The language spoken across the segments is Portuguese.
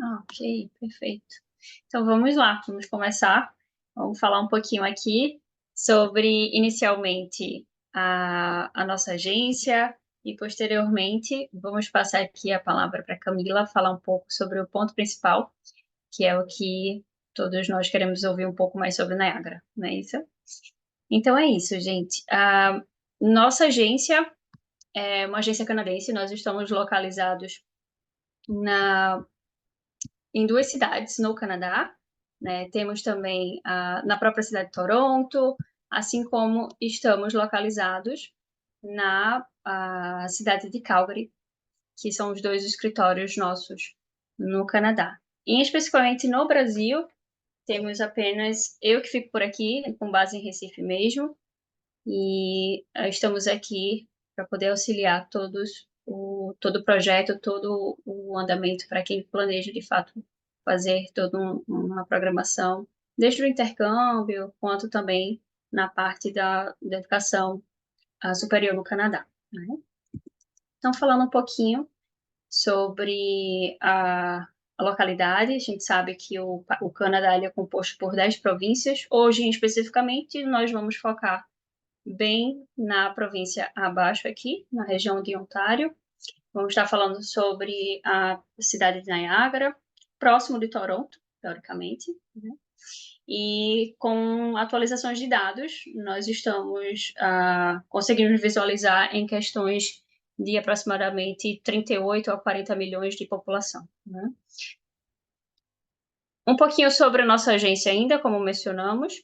Ok, perfeito. Então vamos lá, vamos começar. Vamos falar um pouquinho aqui sobre, inicialmente, a nossa agência e, posteriormente, vamos passar aqui a palavra para a Camila falar um pouco sobre o ponto principal, que é o que todos nós queremos ouvir um pouco mais sobre Niagara, não é isso? Então é isso, gente. A nossa agência é uma agência canadense, nós estamos localizados em duas cidades no Canadá, né? Temos também na própria cidade de Toronto, assim como estamos localizados na cidade de Calgary, que são os dois escritórios nossos no Canadá. E especificamente no Brasil, temos apenas eu que fico por aqui, com base em Recife mesmo, e estamos aqui para poder auxiliar todo o projeto, todo o andamento para quem planeja de fato fazer toda uma programação, desde o intercâmbio, quanto também na parte da educação superior no Canadá, né? Então, falando um pouquinho sobre a localidade, a gente sabe que o Canadá ele é composto por 10 províncias. Hoje, especificamente, nós vamos focar bem na província abaixo aqui, na região de Ontário. Vamos estar falando sobre a cidade de Niagara, próximo de Toronto, teoricamente, né? E com atualizações de dados, nós estamos conseguindo visualizar em questões de aproximadamente 38 a 40 milhões de população, né? Um pouquinho sobre a nossa agência ainda, como mencionamos.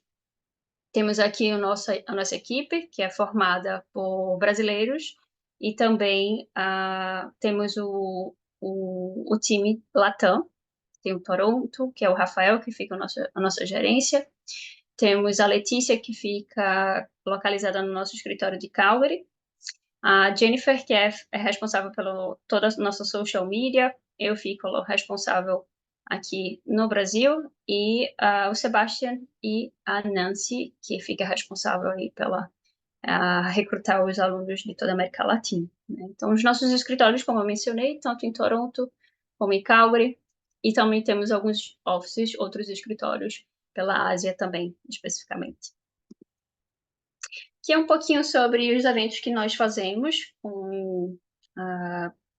Temos aqui a nossa equipe, que é formada por brasileiros, e também temos o time Latam. Tem o Toronto, que é o Rafael, que fica a nossa gerência. Temos a Letícia, que fica localizada no nosso escritório de Calgary. A Jennifer, que é responsável por toda a nossa social media. Eu fico responsável aqui no Brasil. E o Sebastian e a Nancy, que fica responsável aí pela recrutar os alunos de toda a América Latina, né? Então, os nossos escritórios, como eu mencionei, tanto em Toronto como em Calgary, e também temos alguns offices, outros escritórios pela Ásia também, especificamente. Que é um pouquinho sobre os eventos que nós fazemos,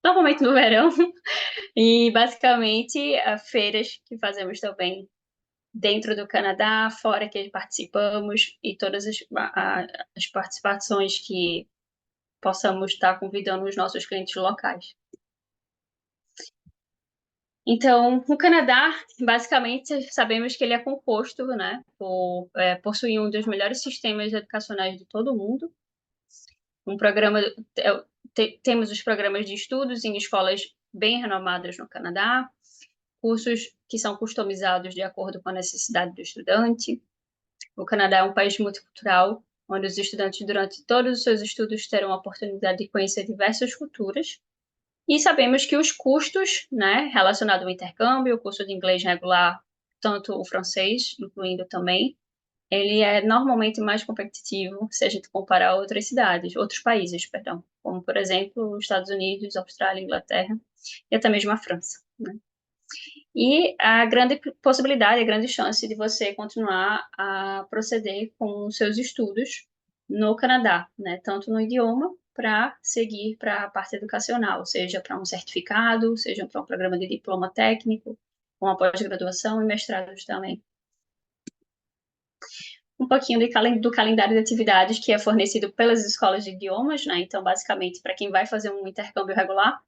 normalmente no verão, e basicamente feiras que fazemos também dentro do Canadá, fora que participamos, e todas as participações que possamos estar convidando os nossos clientes locais. Então, o Canadá, basicamente, sabemos que ele é composto, né, por possuir um dos melhores sistemas educacionais de todo o mundo. Temos os programas de estudos em escolas bem renomadas no Canadá, cursos que são customizados de acordo com a necessidade do estudante. O Canadá é um país multicultural, onde os estudantes, durante todos os seus estudos, terão a oportunidade de conhecer diversas culturas. E sabemos que os custos, né, relacionados ao intercâmbio, o curso de inglês regular, tanto o francês, incluindo também, ele é normalmente mais competitivo se a gente comparar outros países, perdão, como, por exemplo, os Estados Unidos, Austrália, Inglaterra e até mesmo a França, né? E a grande possibilidade, a grande chance de você continuar a proceder com os seus estudos no Canadá, né? Tanto no idioma, para seguir para a parte educacional, seja para um certificado, seja para um programa de diploma técnico, uma pós-graduação e mestrados também. Um pouquinho do calendário de atividades que é fornecido pelas escolas de idiomas, né? Então, basicamente, para quem vai fazer um intercâmbio regular,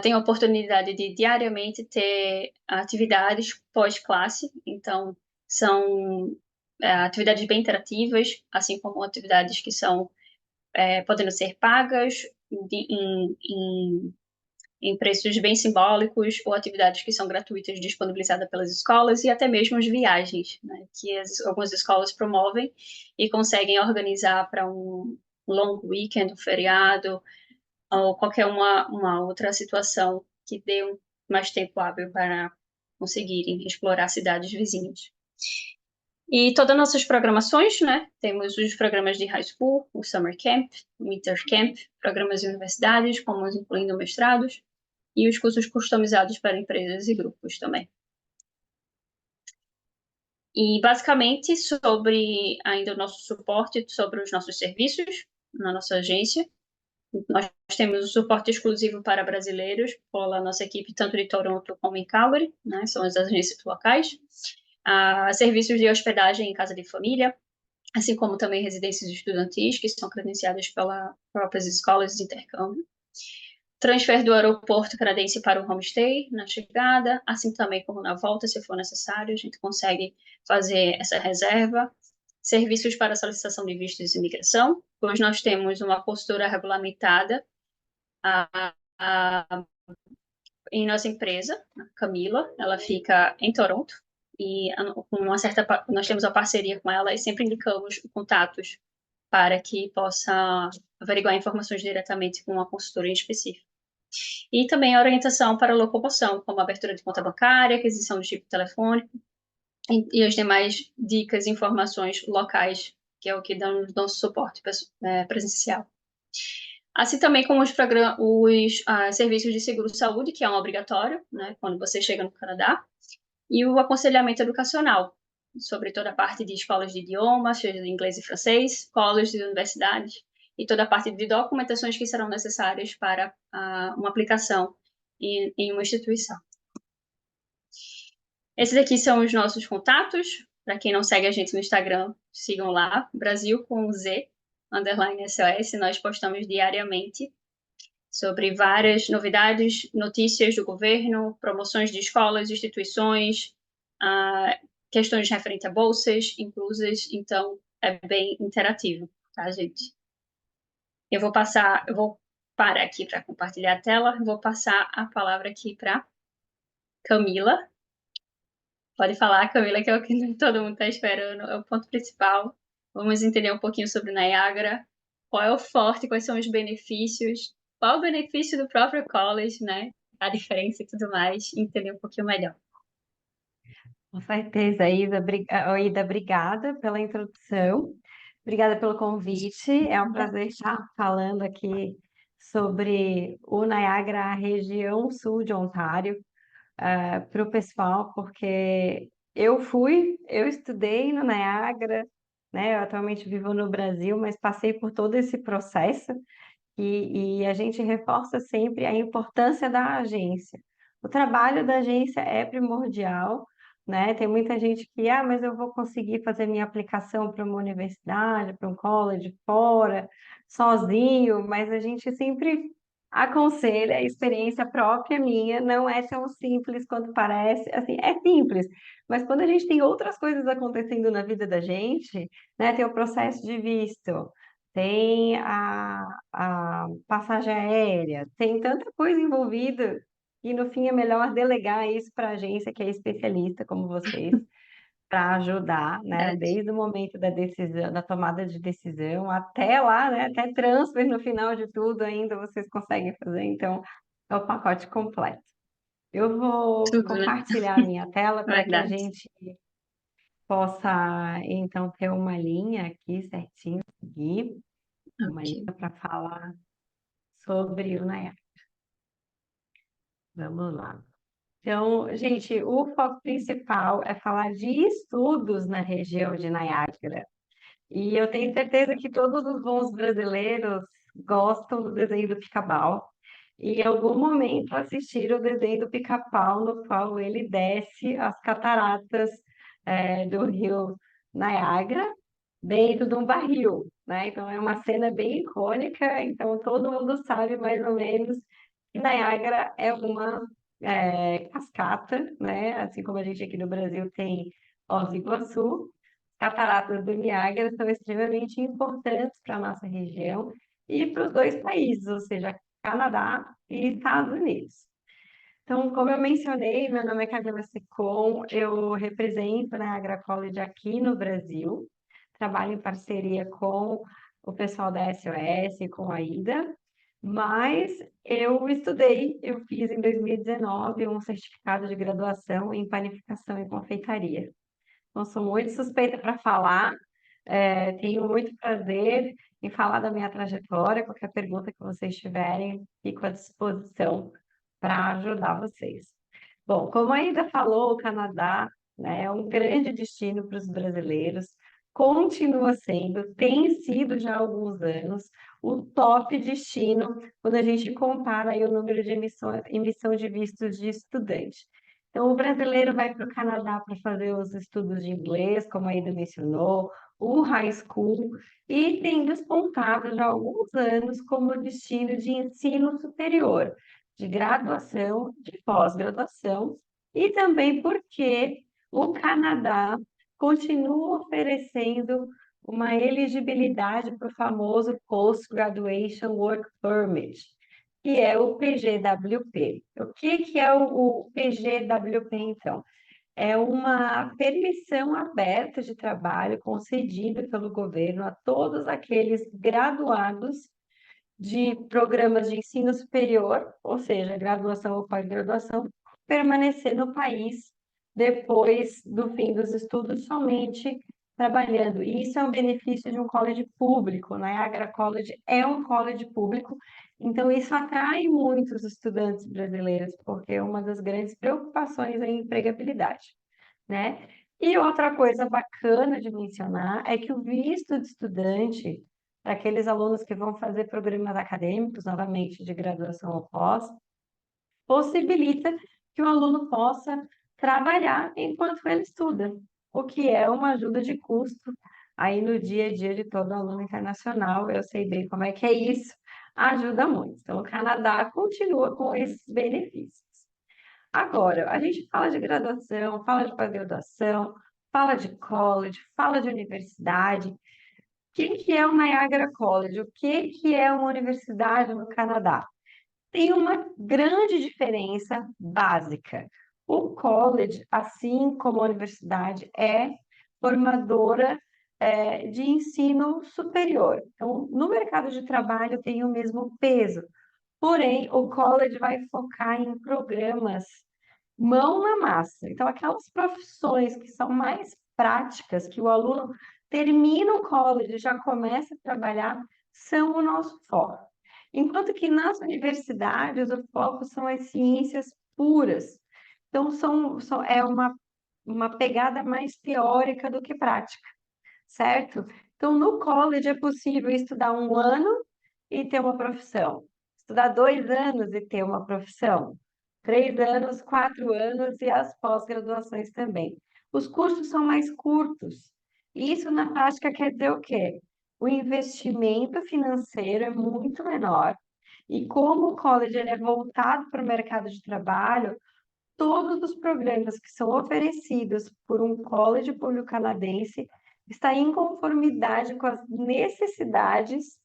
tem a oportunidade de diariamente ter atividades pós-classe, então são atividades bem interativas, assim como atividades que são podendo ser pagas em preços bem simbólicos, ou atividades que são gratuitas disponibilizadas pelas escolas, e até mesmo as viagens, né, que algumas escolas promovem e conseguem organizar para um long weekend, um feriado, ou qualquer uma outra situação que dê mais tempo hábil para conseguirem explorar cidades vizinhas. E todas as nossas programações, né? Temos os programas de high school, o summer camp, o winter camp, programas de universidades, como incluindo mestrados, e os cursos customizados para empresas e grupos também. E, basicamente, sobre ainda o nosso suporte, sobre os nossos serviços na nossa agência, nós temos o suporte exclusivo para brasileiros pela nossa equipe, tanto de Toronto como em Calgary, né, são as agências locais. Serviços de hospedagem em casa de família, assim como também residências estudantis, que são credenciadas pelas próprias escolas de intercâmbio. Transfer do aeroporto canadense para o homestay na chegada, assim também como na volta, se for necessário, a gente consegue fazer essa reserva. Serviços para solicitação de vistos de imigração, pois nós temos uma postura regulamentada em nossa empresa, a Camila, ela fica em Toronto, e nós temos a parceria com ela e sempre indicamos contatos para que possa averiguar informações diretamente com uma consultora em específico. E também a orientação para a locomoção, como a abertura de conta bancária, aquisição de chip telefônico e as demais dicas e informações locais, que é o que dão o nosso suporte presencial. Assim também como os serviços de seguro-saúde, que é um obrigatório, né, quando você chega no Canadá, e o aconselhamento educacional, sobre toda a parte de escolas de idiomas, seja de inglês e francês, escolas de universidades, e toda a parte de documentações que serão necessárias para uma aplicação em uma instituição. Esses aqui são os nossos contatos. Para quem não segue a gente no Instagram, sigam lá, Brasil com Z, _SOS. Nós postamos diariamente sobre várias novidades, notícias do governo, promoções de escolas, instituições, questões referentes a bolsas inclusas, então é bem interativo, tá, gente? Eu vou parar aqui para compartilhar a tela, vou passar a palavra aqui para Camila. Pode falar, Camila, que é o que todo mundo está esperando, é o ponto principal. Vamos entender um pouquinho sobre Niagara, qual é o forte, quais são os benefícios, qual o benefício do próprio college, né? A diferença e tudo mais, entender um pouquinho melhor. Com certeza, Ida, obrigada pela introdução, obrigada pelo convite. É um prazer estar falando aqui sobre o Niagara, a região sul de Ontário, para o pessoal, porque eu estudei no Niagara, né? Eu atualmente vivo no Brasil, mas passei por todo esse processo e a gente reforça sempre a importância da agência. O trabalho da agência é primordial, né? Tem muita gente que, mas eu vou conseguir fazer minha aplicação para uma universidade, para um college fora, sozinho, mas a gente sempre aconselha, a experiência própria minha não é tão simples quanto parece. Assim, é simples, mas quando a gente tem outras coisas acontecendo na vida da gente, né? Tem o processo de visto, tem a passagem aérea, tem tanta coisa envolvida e no fim é melhor delegar isso para a agência que é especialista como vocês para ajudar, né? Verdade. Desde o momento da decisão, da tomada de decisão até lá, né? Até transfer no final de tudo ainda vocês conseguem fazer, então é o pacote completo. Eu vou Tudo, né? compartilhar a minha tela para que a Verdade. gente possa então ter uma linha aqui certinho, seguir uma linha Ok. para falar sobre o Niagara. Vamos lá. Então, gente, o foco principal é falar de estudos na região de Niagara. E eu tenho certeza que todos os bons brasileiros gostam do desenho do Pica-Pau. E em algum momento assistiram o desenho do Pica-Pau, no qual ele desce as cataratas do rio Niagara dentro de um barril, né? Então é uma cena bem icônica, então todo mundo sabe mais ou menos que Niagara é uma cascata, né? Assim como a gente aqui no Brasil tem Foz do Iguaçu, cataratas do Niágara são extremamente importantes para a nossa região e para os dois países, ou seja, Canadá e Estados Unidos. Então, como eu mencionei, meu nome é Camila Secom, eu represento a Niagara College aqui no Brasil, trabalho em parceria com o pessoal da SOS, com a Ida, mas eu fiz em 2019 um certificado de graduação em panificação e confeitaria. Então, sou muito suspeita para falar, tenho muito prazer em falar da minha trajetória, qualquer pergunta que vocês tiverem, fico à disposição para ajudar vocês. Bom, como ainda falou, o Canadá, né, é um grande destino para os brasileiros, continua sendo, tem sido já há alguns anos, o top destino quando a gente compara aí o número de emissão de vistos de estudante. Então, o brasileiro vai para o Canadá para fazer os estudos de inglês, como a Ida mencionou, o high school, e tem despontado já há alguns anos como destino de ensino superior, de graduação, de pós-graduação, e também porque o Canadá continua oferecendo uma elegibilidade para o famoso Post-Graduation Work Permit, que é o PGWP. O que é o PGWP, então? É uma permissão aberta de trabalho concedida pelo governo a todos aqueles graduados de programas de ensino superior, ou seja, graduação ou pós-graduação, permanecer no país depois do fim dos estudos somente trabalhando. E isso é um benefício de um college público, né? A Niagara College é um college público, então isso atrai muitos estudantes brasileiros, porque é uma das grandes preocupações é a empregabilidade, né? E outra coisa bacana de mencionar é que o visto de estudante, para aqueles alunos que vão fazer programas acadêmicos, novamente, de graduação ou pós, possibilita que o aluno possa trabalhar enquanto ele estuda, o que é uma ajuda de custo aí no dia a dia de todo aluno internacional. Eu sei bem como é que é isso, ajuda muito. Então, o Canadá continua com esses benefícios. Agora, a gente fala de graduação, fala de pós-graduação, fala de college, fala de universidade. O que é o Niagara College? O que é uma universidade no Canadá? Tem uma grande diferença básica. O college, assim como a universidade, é formadora de ensino superior. Então, no mercado de trabalho tem o mesmo peso. Porém, o college vai focar em programas mão na massa. Então, aquelas profissões que são mais práticas, que o aluno termina o college e já começa a trabalhar, são o nosso foco. Enquanto que nas universidades o foco são as ciências puras. Então, é uma pegada mais teórica do que prática, certo? Então, no college é possível estudar um ano e ter uma profissão, estudar 2 anos e ter uma profissão, 3 anos, 4 anos e as pós-graduações também. Os cursos são mais curtos. Isso, na prática, quer dizer o quê? O investimento financeiro é muito menor. E como o college ele é voltado para o mercado de trabalho, todos os programas que são oferecidos por um college público canadense está em conformidade com as necessidades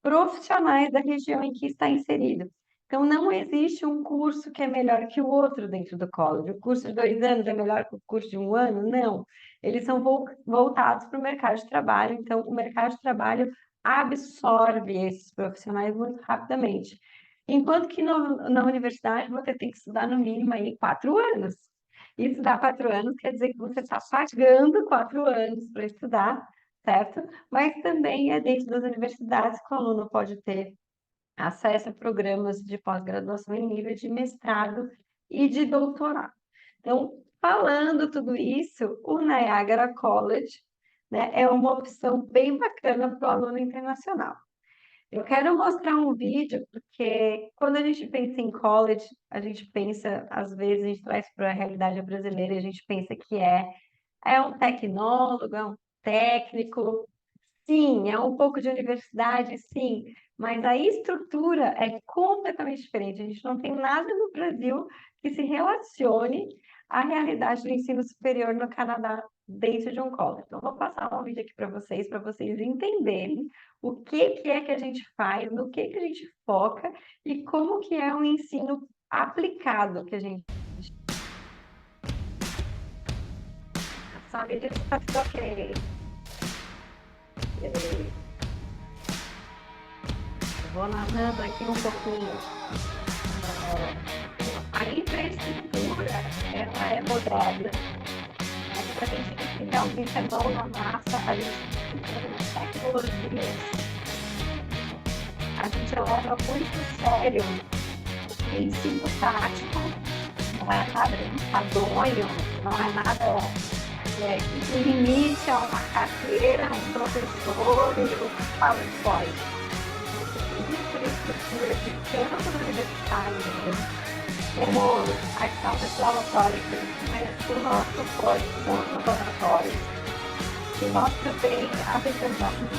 profissionais da região em que está inserido. Então, não existe um curso que é melhor que o outro dentro do college. O curso de 2 anos é melhor que o curso de um ano? Não. Eles são voltados para o mercado de trabalho, então o mercado de trabalho absorve esses profissionais muito rapidamente. Enquanto que na universidade você tem que estudar no mínimo aí 4 anos. E estudar 4 anos quer dizer que você está pagando 4 anos para estudar, certo? Mas também é dentro das universidades que o aluno pode ter acesso a programas de pós-graduação em nível de mestrado e de doutorado. Então, falando tudo isso, o Niagara College, né, é uma opção bem bacana para o aluno internacional. Eu quero mostrar um vídeo, porque quando a gente pensa em college, a gente pensa, às vezes, a gente traz para a realidade brasileira, a gente pensa que é um tecnólogo, é um técnico, sim, é um pouco de universidade, sim, mas a estrutura é completamente diferente. A gente não tem nada no Brasil que se relacione à realidade do ensino superior no Canadá dentro de um college. Então, vou passar um vídeo aqui para vocês entenderem o que é que a gente faz, no que a gente foca e como que é um ensino aplicado que a gente sabe disso, tá tudo ok. Vou narrando aqui um pouquinho. A infraestrutura, ela é moderna. A gente realmente é mão na massa, a gente tem tecnologias. A gente leva muito sério o que ensino prático, não é nada enfadonho, não é nada que limite a uma carreira, a um professor e o PowerPoint. Infraestrutura de campo universitário, como as aulas teóricas, mas o nosso código são laboratórios. E nós também apresentamos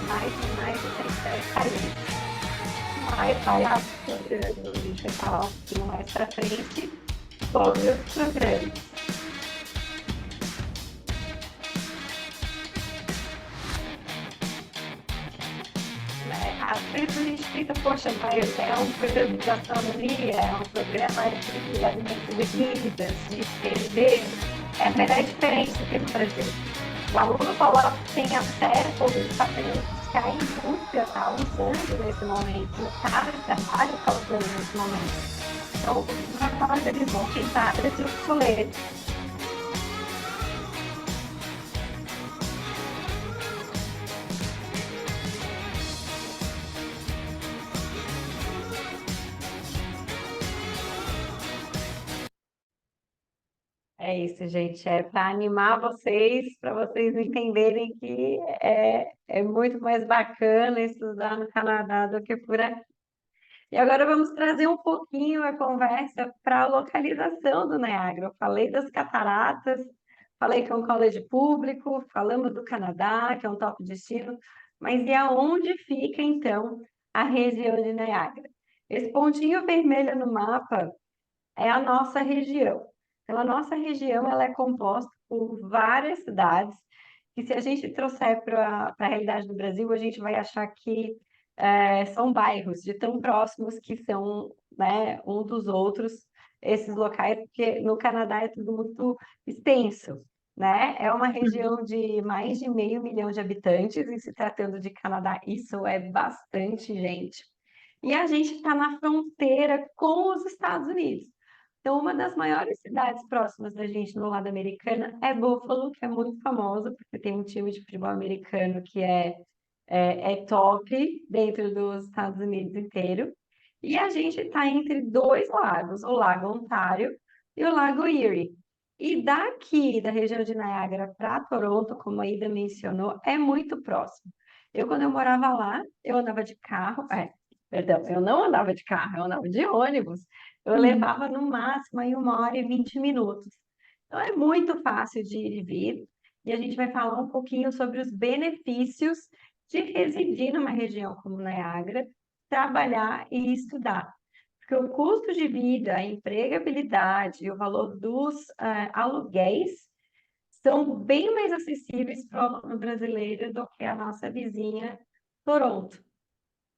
mais e mais de países. Mas vai a gente vai falar um pouquinho mais para frente sobre os programas. Às vezes a gente pensa, poxa, mas é um programa de gastronomia, é um programa de alimentos e bebidas, de TV, mas é diferente do que no Brasil. O aluno coloca tem acesso aos papéis que a indústria está usando nesse momento, o cara de trabalho está usando nesse momento. Então, na fase eles vão tentar esse obsoleto. É isso, gente. É para animar vocês, para vocês entenderem que é muito mais bacana estudar no Canadá do que por aqui. E agora vamos trazer um pouquinho a conversa para a localização do Niágara. Eu falei das cataratas, falei que é um college público, falamos do Canadá, que é um top destino, mas e aonde fica, então, a região de Niágara? Esse pontinho vermelho no mapa é a nossa região. Então, a nossa região ela é composta por várias cidades, que se a gente trouxer para a realidade do Brasil, a gente vai achar que são bairros de tão próximos que são, né, um dos outros, esses locais, porque no Canadá é tudo muito extenso, né? É uma região de mais de 500 mil de habitantes, e se tratando de Canadá, isso é bastante gente. E a gente está na fronteira com os Estados Unidos. Então, uma das maiores cidades próximas da gente no lado americano é Buffalo, que é muito famosa, porque tem um time de futebol americano que é top dentro dos Estados Unidos inteiro. E a gente está entre dois lagos, o Lago Ontário e o Lago Erie. E daqui, da região de Niagara para Toronto, como a Ida mencionou, é muito próximo. Quando eu morava lá, eu andava de carro, perdão, eu não andava de carro, eu andava de ônibus. Eu levava no máximo aí 1 hora e 20 minutos. Então é muito fácil de ir e vir. E a gente vai falar um pouquinho sobre os benefícios de residir numa região como Niagara, trabalhar e estudar. Porque o custo de vida, a empregabilidade e o valor dos aluguéis são bem mais acessíveis para o aluno brasileiro do que a nossa vizinha Toronto,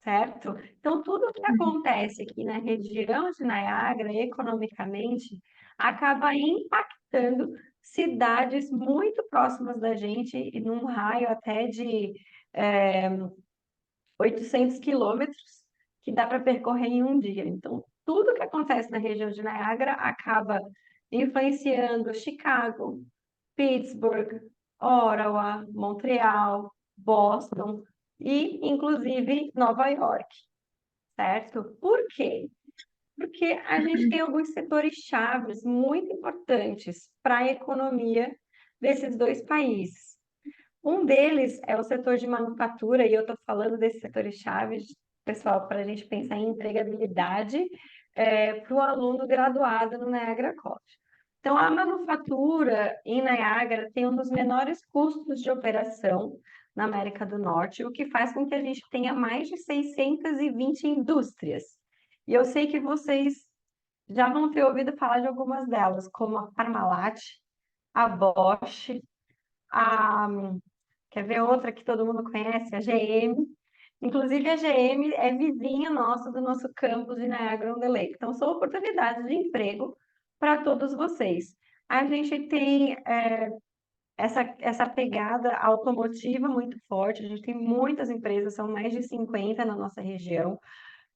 certo? Então, tudo que acontece aqui na região de Niagara, economicamente, acaba impactando cidades muito próximas da gente, e num raio até de 800 quilômetros, que dá para percorrer em um dia. Então, tudo que acontece na região de Niagara acaba influenciando Chicago, Pittsburgh, Ottawa, Montreal, Boston e, inclusive, Nova York, certo? Por quê? Porque a gente tem alguns setores chaves muito importantes para a economia desses dois países. Um deles é o setor de manufatura, e eu estou falando desses setores chaves, pessoal, para a gente pensar em empregabilidade para o aluno graduado no Niagara College. Então, a manufatura em Niagara tem um dos menores custos de operação na América do Norte, o que faz com que a gente tenha mais de 620 indústrias. E eu sei que vocês já vão ter ouvido falar de algumas delas, como a Parmalat, a Bosch, a quer ver outra que todo mundo conhece? A GM. Inclusive, a GM é vizinha nossa do nosso campus de Niagara-on-the-Lake. Então, são oportunidades de emprego para todos vocês. A gente tem essa pegada automotiva muito forte, a gente tem muitas empresas, são mais de 50 na nossa região.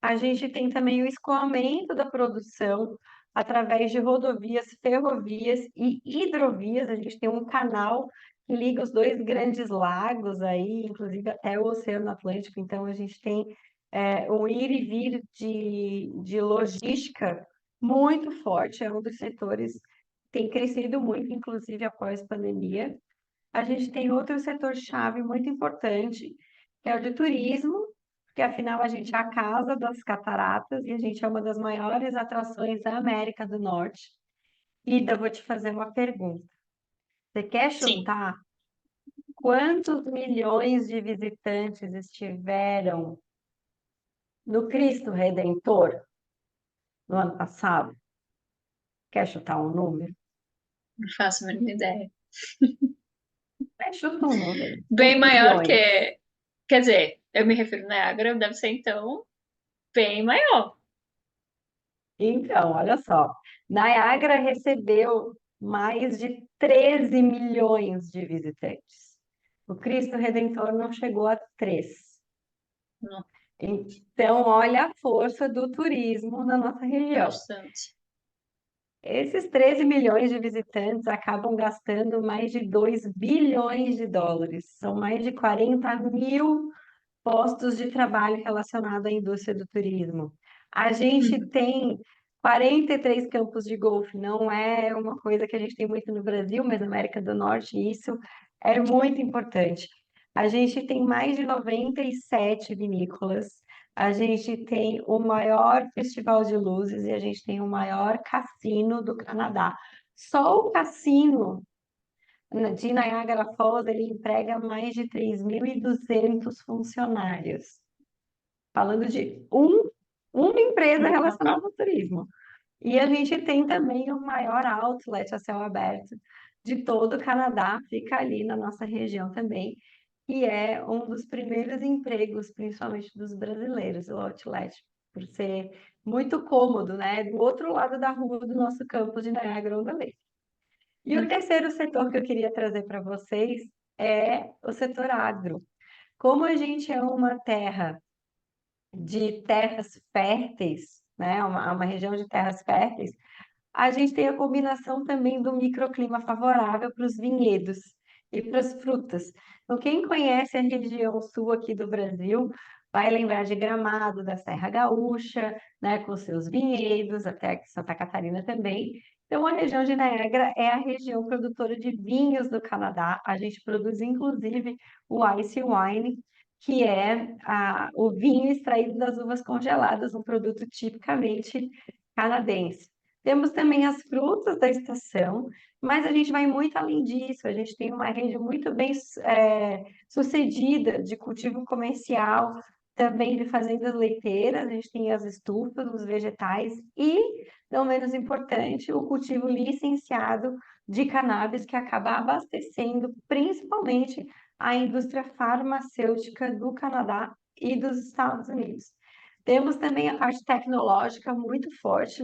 A gente tem também o escoamento da produção através de rodovias, ferrovias e hidrovias. A gente tem um canal que liga os dois grandes lagos aí, inclusive até o Oceano Atlântico. Então, a gente tem um ir e vir de logística muito forte, é um dos setores que tem crescido muito, inclusive após pandemia. A gente tem outro setor-chave muito importante, que é o de turismo, porque afinal a gente é a casa das cataratas e a gente é uma das maiores atrações da América do Norte. Ida, eu vou te fazer uma pergunta. Você quer Sim. chutar quantos milhões de visitantes estiveram no Cristo Redentor no ano passado? Quer chutar um número? Não faço a mínima ideia. Chuta um número. Bem maior Milhões. que. Quer dizer, eu me refiro a Niagara, deve ser então bem maior. Então, olha só. Niagara recebeu mais de 13 milhões de visitantes. O Cristo Redentor não chegou a 3. Não, Então, olha a força do turismo na nossa região. bastante. Esses 13 milhões de visitantes acabam gastando mais de 2 bilhões de dólares. São mais de 40 mil postos de trabalho relacionados à indústria do turismo. A gente Uhum. tem 43 campos de golfe, não é uma coisa que a gente tem muito no Brasil, mas na América do Norte isso é muito importante. A gente tem mais de 97 vinícolas, a gente tem o maior festival de luzes e a gente tem o maior cassino do Canadá. Só o cassino de Niagara Falls, ele emprega mais de 3.200 funcionários. Falando de uma empresa relacionada ao turismo. E a gente tem também o maior outlet a céu aberto de todo o Canadá, fica ali na nossa região também, e é um dos primeiros empregos, principalmente dos brasileiros, o outlet, por ser muito cômodo, né? Do outro lado da rua do nosso campus de Niagara-on-the-Lake. E o terceiro setor que eu queria trazer para vocês é o setor agro. Como a gente é uma terra de terras férteis, né, uma região de terras férteis, a gente tem a combinação também do microclima favorável para os vinhedos e para as frutas. Então, quem conhece a região sul aqui do Brasil vai lembrar de Gramado, da Serra Gaúcha, né, com seus vinhedos, até Santa Catarina também. Então, a região de Niagara é a região produtora de vinhos do Canadá. A gente produz, inclusive, o ice wine, que é o vinho extraído das uvas congeladas, um produto tipicamente canadense. Temos também as frutas da estação, mas a gente vai muito além disso. A gente tem uma rede muito bem sucedida de cultivo comercial, também de fazendas leiteiras. A gente tem as estufas, os vegetais e, não menos importante, o cultivo licenciado de cannabis, que acaba abastecendo principalmente a indústria farmacêutica do Canadá e dos Estados Unidos. Temos também a parte tecnológica muito forte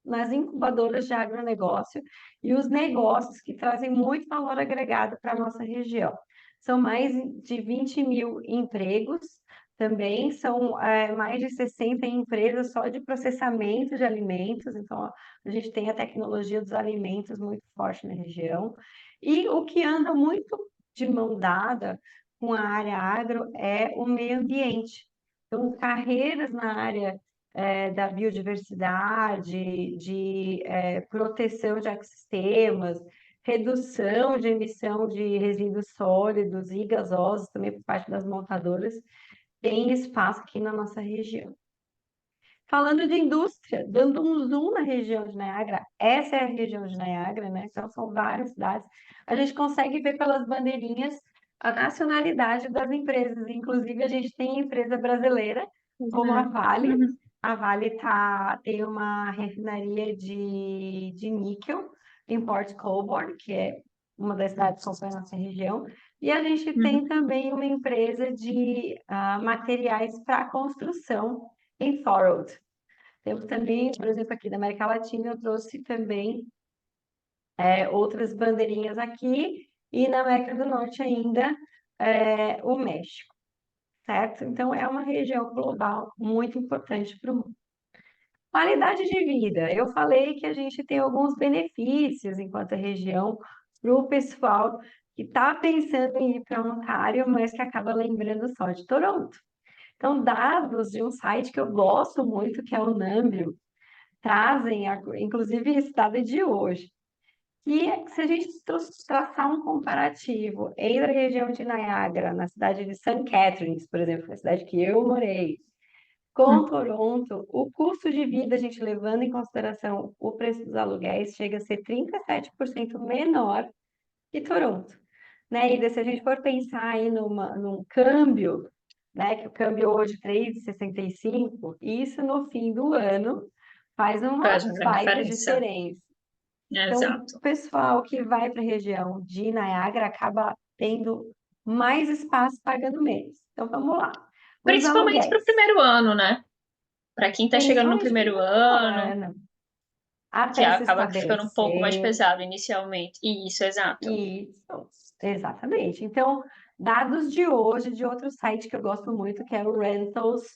nas incubadoras de agronegócio e os negócios que trazem muito valor agregado para a nossa região. São mais de 20 mil empregos, também são mais de 60 empresas só de processamento de alimentos, então a gente tem a tecnologia dos alimentos muito forte na região. E o que anda muito de mão dada com a área agro é o meio ambiente. Então, carreiras na área da biodiversidade, de proteção de ecossistemas, redução de emissão de resíduos sólidos e gasosos, também por parte das montadoras, tem espaço aqui na nossa região. Falando de indústria, dando um zoom na região de Niagara, essa é a região de Niagara, né? Então são várias cidades. A gente consegue ver pelas bandeirinhas a nacionalidade das empresas. Inclusive, a gente tem empresa brasileira, como a Vale. Uhum. A Vale tem uma refinaria de níquel em Port Colborne, que é uma das cidades que compõe a nossa região. E a gente tem Uhum. também uma empresa de materiais para construção em Thorold. Temos também, por exemplo, aqui da América Latina, eu trouxe também outras bandeirinhas aqui, e na América do Norte ainda, o México, certo? Então, é uma região global muito importante para o mundo. Qualidade de vida. Eu falei que a gente tem alguns benefícios enquanto região para o pessoal que está pensando em ir para Ontário, mas que acaba lembrando só de Toronto. Então, dados de um site que eu gosto muito, que é o Numbeo, trazem, inclusive, esse dado é de hoje. E se a gente traçar um comparativo entre a região de Niagara, na cidade de St. Catharines, por exemplo, a cidade que eu morei, com Hum, Toronto, o custo de vida, a gente levando em consideração o preço dos aluguéis, chega a ser 37% menor que Toronto. Né? E se a gente for pensar aí num câmbio, né, que o câmbio hoje é 3,65, isso no fim do ano faz uma faz uma grande baita diferença. diferença. Então, o Exato. pessoal que vai para a região de Niagara acaba tendo mais espaço pagando menos. Então, vamos lá. Os Principalmente para o aluguéis, primeiro ano, né? Para quem está chegando no principalmente primeiro primeiro ano, ano, que até se acaba ficando um pouco mais estabelecer. pesado inicialmente. Isso, exato. Isso, exatamente. Então, dados de hoje, de outro site que eu gosto muito, que é o rentals.ca,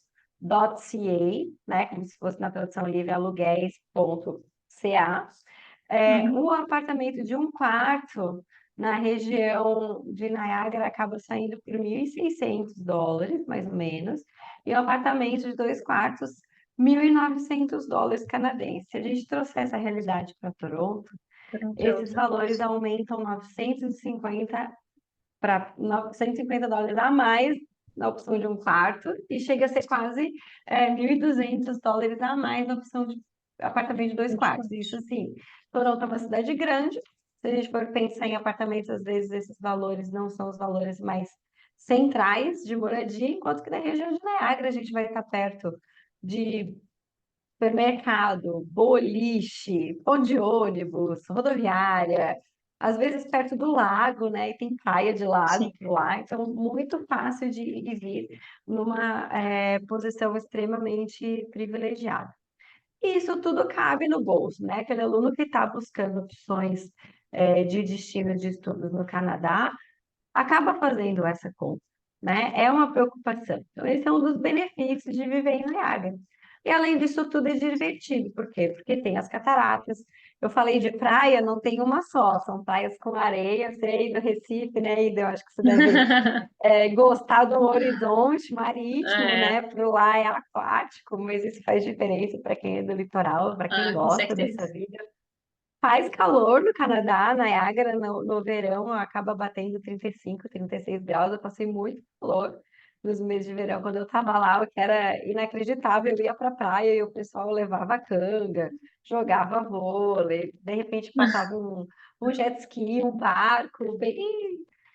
né? Como se fosse na tradução livre, aluguéis.ca. Uhum. Um apartamento de um quarto na região de Niagara acaba saindo por US$ 1.600, mais ou menos, e um apartamento de dois quartos, US$ 1.900 canadenses. Se a gente trouxer essa realidade para Toronto, esses Pronto. valores aumentam 950 para US$ 950 a mais na opção de um quarto e chega a ser quase US$ 1.200 a mais na opção de apartamento de dois quartos. Isso sim, Toronto é uma cidade grande. Se a gente for pensar em apartamentos, às vezes esses valores não são os valores mais centrais de moradia, enquanto que na região de Niagara a gente vai estar perto de supermercado, boliche, ponto de ônibus, rodoviária, às vezes perto do lago, né? E tem praia de lado Sim. por lá, então muito fácil de ir e vir numa posição extremamente privilegiada. E isso tudo cabe no bolso, né? Aquele aluno que está buscando opções de destino de estudos no Canadá acaba fazendo essa conta, né? É uma preocupação. Então, esse é um dos benefícios de viver em Niágara. E além disso tudo é divertido. Por quê? Porque tem as cataratas. Eu falei de praia, não tem uma só, são praias com areia, você é do Recife, né? E eu acho que você deve gostar do horizonte marítimo, É, né? Por lá é aquático, mas isso faz diferença para quem é do litoral, para quem com gosta dessa certeza. vida. Faz calor no Canadá, Niágara, no verão, acaba batendo 35, 36 graus. Eu passei muito calor nos meses de verão, quando eu estava lá, o que era inacreditável. Eu ia para a praia e o pessoal levava canga, jogava vôlei, de repente passava um jet ski, um barco,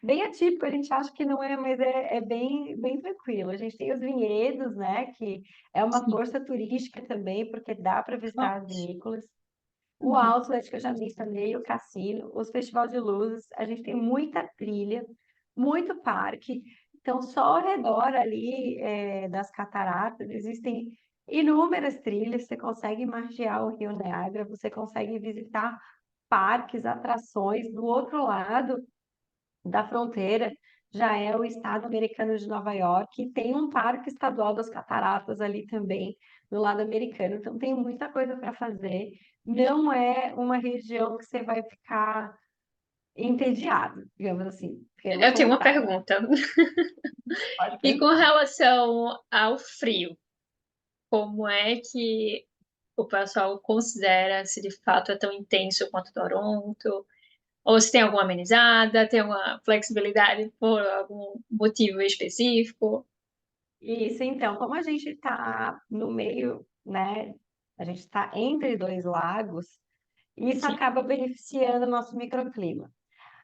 bem atípico. A gente acha que não é, mas é bem tranquilo. A gente tem os vinhedos, né, que é uma Sim. força turística também, porque dá para visitar as Forte. vinícolas. O Uhum. Outlet, que eu já mencionei, o cassino, os festivais de luzes, a gente tem muita trilha, muito parque. Então, só ao redor ali das cataratas existem inúmeras trilhas. Você consegue margear o Rio Niágara, você consegue visitar parques, atrações. Do outro lado da fronteira já é o estado americano de Nova York, e tem um parque estadual das cataratas ali também, no lado americano. Então, tem muita coisa para fazer. Não é uma região que você vai ficar entediado, digamos assim, pelo Eu tenho uma contrário. pergunta. Pode E com perguntar. relação ao frio, como é que o pessoal considera se de fato é tão intenso quanto Toronto? Ou se tem alguma amenizada, tem alguma flexibilidade por algum motivo específico? Isso, então, como a gente está no meio, né? A gente está entre dois lagos, isso Sim. acaba beneficiando o nosso microclima.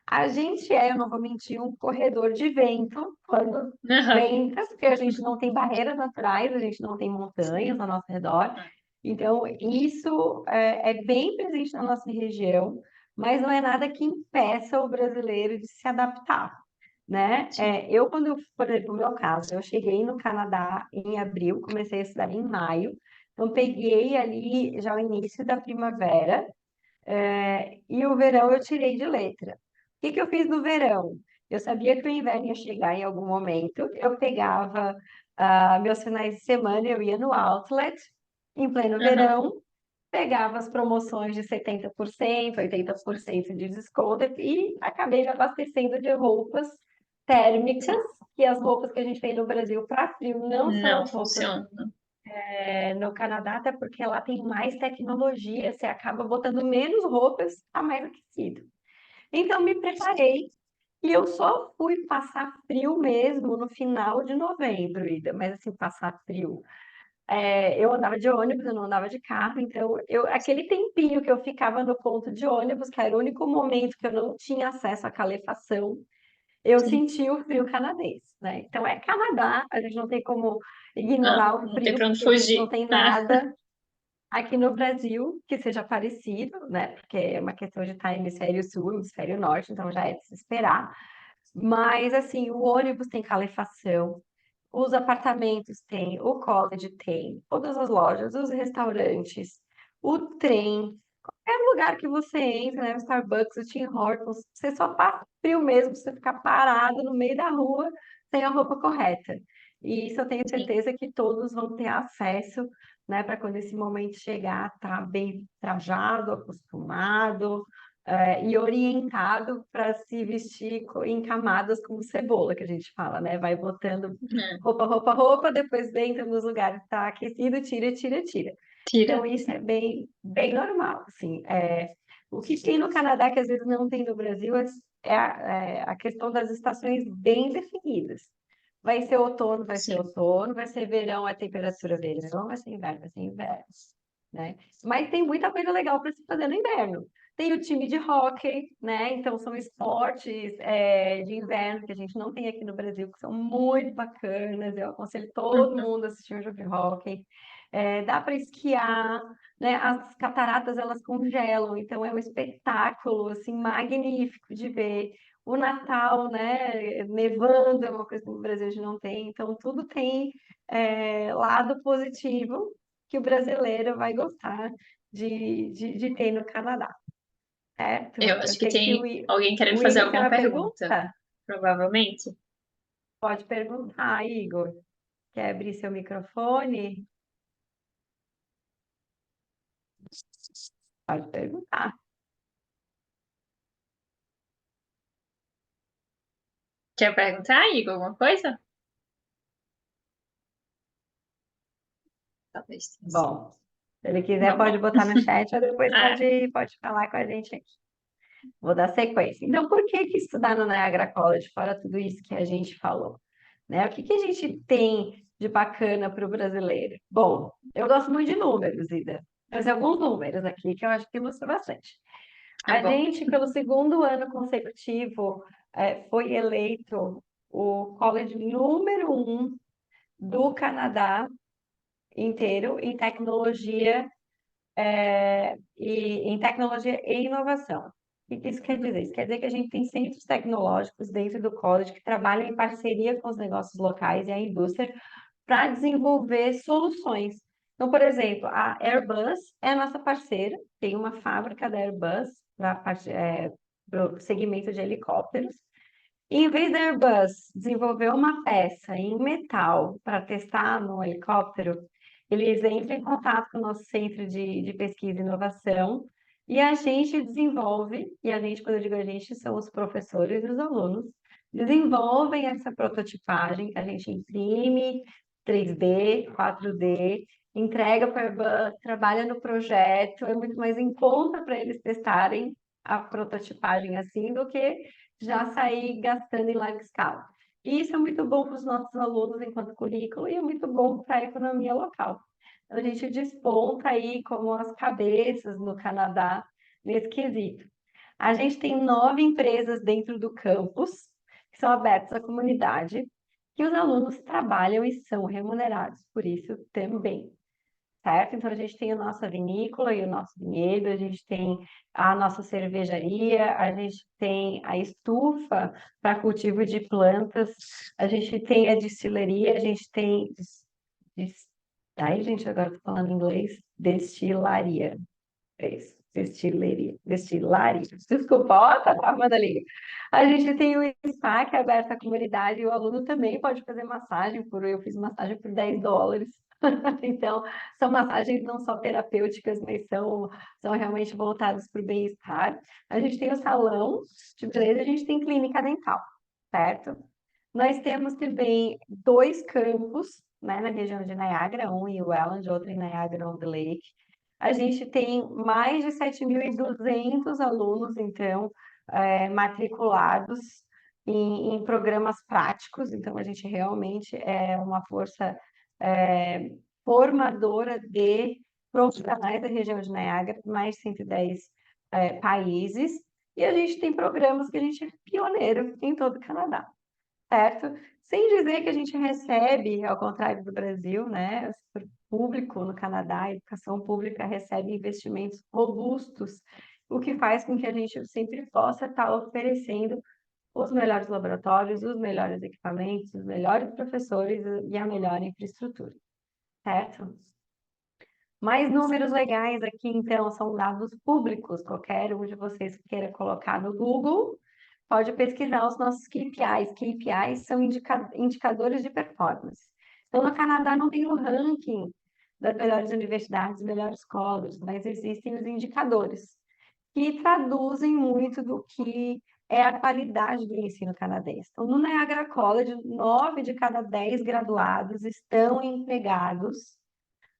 A gente eu não vou mentir, um corredor de vento quando Aham. venta, porque a gente não tem barreiras naturais, a gente não tem montanhas Sim. ao nosso redor. Então, isso é bem presente na nossa região, mas não é nada que impeça o brasileiro de se adaptar, né? Sim. Por exemplo, no meu caso, eu cheguei no Canadá em abril, comecei a estudar em maio, então peguei ali já o início da primavera, e o verão eu tirei de letra. O que que eu fiz no verão? Eu sabia que o inverno ia chegar em algum momento. Eu pegava meus finais de semana, eu ia no outlet em pleno Aham. verão, pegava as promoções de 70%, 80% de desconto e acabei me abastecendo de roupas térmicas, sim. que as roupas que a gente tem no Brasil para frio não são Não as roupas funciona. no Canadá, até porque lá tem mais tecnologia, você acaba botando menos roupas a mais aquecido. Então, me preparei e eu só fui passar frio mesmo no final de novembro, Ida, mas assim, passar frio. Eu andava de ônibus, eu não andava de carro, então aquele tempinho que eu ficava no ponto de ônibus, que era o único momento que eu não tinha acesso à calefação, eu Sim. senti o frio canadense, né? Então é Canadá, a gente não tem como Ah, ignorar o não tem frio, pra onde porque a gente não fugir. tem Ah, nada aqui no Brasil que seja parecido, né? Porque é uma questão de estar hemisfério sul, hemisfério norte, então já é de se esperar. Mas assim, o ônibus tem calefação, os apartamentos têm, o college tem, todas as lojas, os restaurantes, o trem, qualquer lugar que você entra, né? O Starbucks, o Tim Hortons, você só passa frio mesmo, você ficar parado no meio da rua sem a roupa correta. E isso eu tenho sim. certeza que todos vão ter acesso, né? Para quando esse momento chegar, tá bem trajado, acostumado, e orientado para se vestir em camadas como cebola, que a gente fala, né? Vai botando É, roupa, roupa, roupa, depois entra nos lugares que está aquecido, tira, tira, tira. Então, tira. isso é bem, bem normal, assim. O que tem no Canadá, que às vezes não tem no Brasil, é a questão das estações bem definidas. Vai ser Sim. outono, vai ser verão, é temperatura verão, vai ser inverno, né? Mas tem muita coisa legal para se fazer no inverno. Tem o time de hóquei, né? Então são esportes de inverno que a gente não tem aqui no Brasil, que são muito bacanas. Eu aconselho todo Uhum. mundo a assistir um jogo de hóquei. Dá para esquiar, né? As cataratas elas congelam, então é um espetáculo assim magnífico de ver. O Natal, né? Nevando é uma coisa que no Brasil a gente não tem. Então tudo tem lado positivo que o brasileiro vai gostar de ter no Canadá, Eu certo? Eu acho que sei que tem alguém querendo o fazer Igor tem alguma uma pergunta, pergunta. provavelmente. Pode perguntar, Igor. Quer abrir seu microfone? Pode perguntar. Quer perguntar, Igor, alguma coisa? Talvez tenha sido. Bom, se ele quiser, Não, pode bom. botar no chat ou depois Ah, pode falar com a gente aqui. Vou dar sequência. Então, por que que estudar no Niagara College, fora tudo isso que a gente falou? Né? O que que a gente tem de bacana para o brasileiro? Bom, eu gosto muito de números, Ida. Mas alguns números aqui que eu acho que ilustra bastante. é A bom. gente, pelo segundo ano consecutivo, foi eleito o college número um do Canadá inteiro em tecnologia e inovação. O que isso quer dizer? Isso quer dizer que a gente tem centros tecnológicos dentro do college que trabalham em parceria com os negócios locais e a indústria para desenvolver soluções. Então, por exemplo, a Airbus é a nossa parceira, tem uma fábrica da Airbus para o segmento de helicópteros. E em vez da Airbus desenvolver uma peça em metal para testar no helicóptero, eles entram em contato com o nosso centro de pesquisa e inovação e a gente desenvolve, e a gente, quando eu digo a gente, são os professores e os alunos, desenvolvem essa prototipagem que a gente imprime 3D, 4D, entrega para a Airbus, trabalha no projeto, é muito mais em conta para eles testarem a prototipagem assim do que já sair gastando em larga escala. E isso é muito bom para os nossos alunos enquanto currículo e é muito bom para a economia local. Então, a gente desponta aí como as cabeças no Canadá nesse quesito. A gente tem 9 empresas dentro do campus que são abertas à comunidade, que os alunos trabalham e são remunerados por isso também, certo? Então, a gente tem a nossa vinícola e o nosso vinhedo, a gente tem a nossa cervejaria, a gente tem a estufa para cultivo de plantas, a gente tem a destilaria, a gente tem... Ai, gente, agora estou falando em inglês. Destilaria. É isso. Destilaria. Destilaria. Desculpa, ó, tá travando a língua. A gente tem o spa, que é aberto à comunidade, e o aluno também pode fazer massagem eu fiz massagem por $10. Então, são massagens não só terapêuticas, mas são realmente voltadas para o bem-estar. A gente tem o salão de beleza, a gente tem clínica dental, certo? Nós temos também 2 campos, né, na região de Niagara, um em Welland, outro em Niagara-on-the-Lake. A gente tem mais de 7.200 alunos, então, matriculados em programas práticos, então a gente realmente é uma força formadora de profissionais da região de Niagara, mais de 110 países, e a gente tem programas que a gente é pioneiro em todo o Canadá, certo? Sem dizer que a gente recebe, ao contrário do Brasil, né, o setor público no Canadá, a educação pública recebe investimentos robustos, o que faz com que a gente sempre possa estar oferecendo os melhores laboratórios, os melhores equipamentos, os melhores professores e a melhor infraestrutura, certo? Mais números legais aqui, então, são dados públicos. Qualquer um de vocês que queira colocar no Google, pode pesquisar os nossos KPIs. KPIs são indicadores de performance. Então, no Canadá não tem o ranking das melhores universidades, melhores escolas, mas existem os indicadores que traduzem muito do que é a qualidade do ensino canadense. Então, no Niagara College, 9 de cada 10 graduados estão empregados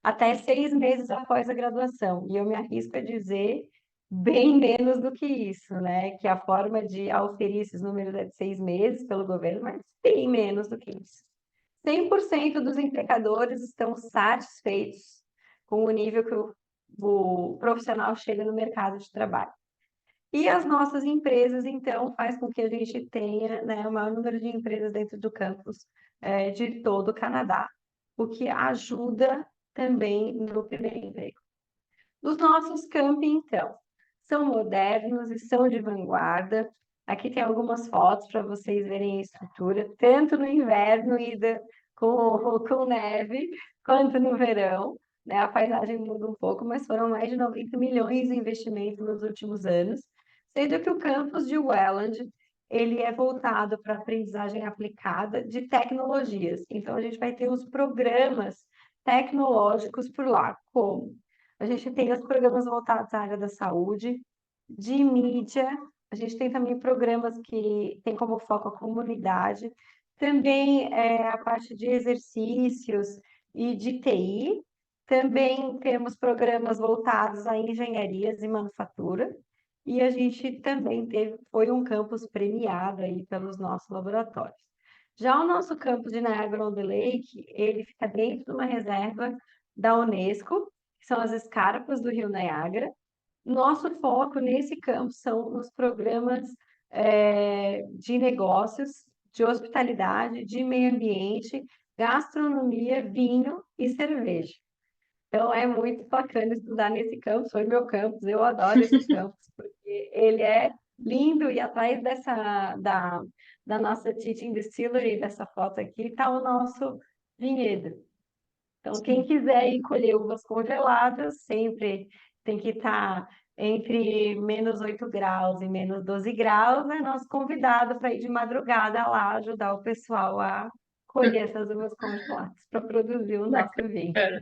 até 6 meses após a graduação. E eu me arrisco a dizer bem menos do que isso, né? Que a forma de auferir esses números é de 6 meses pelo governo, mas bem menos do que isso. 100% dos empregadores estão satisfeitos com o nível que o profissional chega no mercado de trabalho. E as nossas empresas, então, faz com que a gente tenha, né, o maior número de empresas dentro do campus de todo o Canadá, o que ajuda também no primeiro emprego. Os nossos campi, então, são modernos e são de vanguarda. Aqui tem algumas fotos para vocês verem a estrutura, tanto no inverno com neve, quanto no verão. Né? A paisagem muda um pouco, mas foram mais de 90 milhões de investimentos nos últimos anos, sendo que o campus de Welland ele é voltado para a aprendizagem aplicada de tecnologias. Então, a gente vai ter os programas tecnológicos por lá, como a gente tem os programas voltados à área da saúde, de mídia, a gente tem também programas que têm como foco a comunidade, também a parte de exercícios e de TI, também temos programas voltados a engenharias e manufatura, e a gente também foi um campus premiado aí pelos nossos laboratórios. Já o nosso campus de Niagara-on-the-Lake, ele fica dentro de uma reserva da Unesco, que são as escarpas do Rio Niágara. Nosso foco nesse campo são os programas de negócios, de hospitalidade, de meio ambiente, gastronomia, vinho e cerveja. Então, é muito bacana estudar nesse campus, foi meu campus, eu adoro esse campus, porque ele é lindo e atrás da nossa Teaching Distillery, dessa foto aqui, está o nosso vinhedo. Então, quem quiser ir colher uvas congeladas, sempre tem que estar entre menos 8 graus e menos 12 graus, é nosso convidado para ir de madrugada lá ajudar o pessoal a colher essas uvas congeladas para produzir o nosso vinho. Bacana.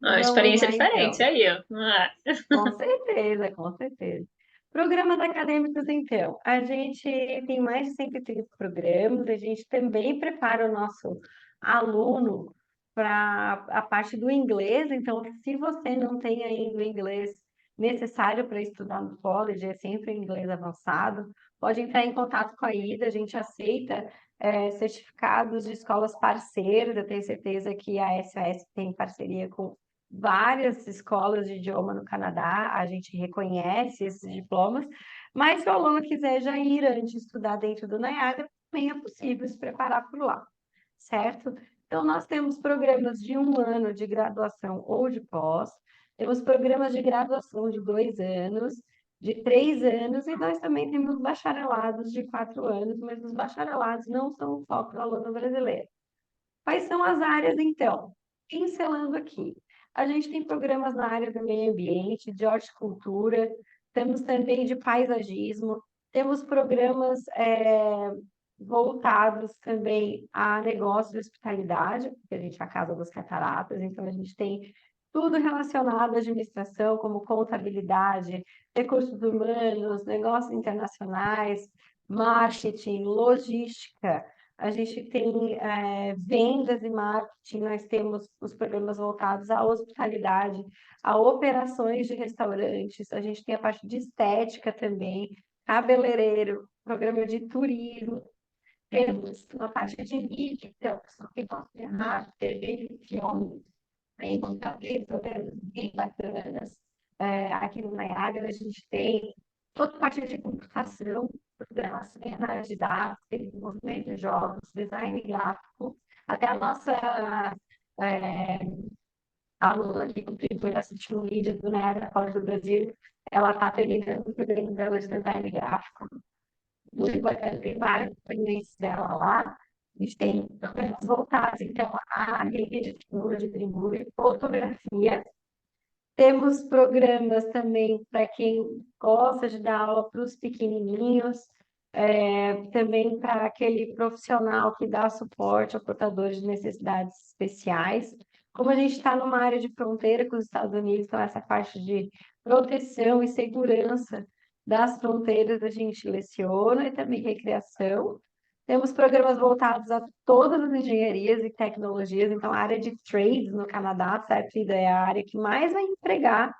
Uma Vamos experiência lá, diferente então. aí, ó. Com certeza, com certeza. Programas acadêmicos, então. A gente tem mais de 130 programas, a gente também prepara o nosso aluno para a parte do inglês. Então, se você não tem ainda o inglês necessário para estudar no college, é sempre inglês avançado, pode entrar em contato com a IDA, a gente aceita certificados de escolas parceiras. Eu tenho certeza que a SOS tem parceria com várias escolas de idioma no Canadá, a gente reconhece esses diplomas, mas se o aluno quiser já ir antes estudar dentro do Niagara, também é possível se preparar por lá, certo? Então, nós temos programas de 1 ano de graduação ou de pós, temos programas de graduação de 2 anos, de 3 anos, e nós também temos bacharelados de 4 anos, mas os bacharelados não são o foco do aluno brasileiro. Quais são as áreas, então? Pincelando aqui. A gente tem programas na área do meio ambiente, de horticultura, temos também de paisagismo, temos programas voltados também a negócios de hospitalidade, porque a gente é a Casa das Cataratas, então a gente tem tudo relacionado à administração, como contabilidade, recursos humanos, negócios internacionais, marketing, logística, a gente tem vendas e marketing, nós temos os programas voltados à hospitalidade, a operações de restaurantes, a gente tem a parte de estética também, cabeleireiro, programa de turismo, temos uma parte de mídia, então, pessoal que gosta de rádio, TV, filme, tem contatos programas bem bacanas. Aqui no Niagara a gente tem toda a parte de computação, programação, análise de dados, desenvolvimento de jogos, design gráfico, até a nossa é, aluna que contribui na Social Media do Niagara College do Brasil, ela está terminando o programa dela de design gráfico. Muito bacana, tem vários componentes dela lá. A gente tem programas voltados, então, a rede de tecnologia de trimura, fotografia. Temos programas também para quem gosta de dar aula para os pequenininhos, também para aquele profissional que dá suporte a portadores de necessidades especiais. Como a gente está numa área de fronteira com os Estados Unidos, então essa parte de proteção e segurança das fronteiras a gente leciona e também recreação. Temos programas voltados a todas as engenharias e tecnologias, então a área de trades no Canadá, certo? É a área que mais vai empregar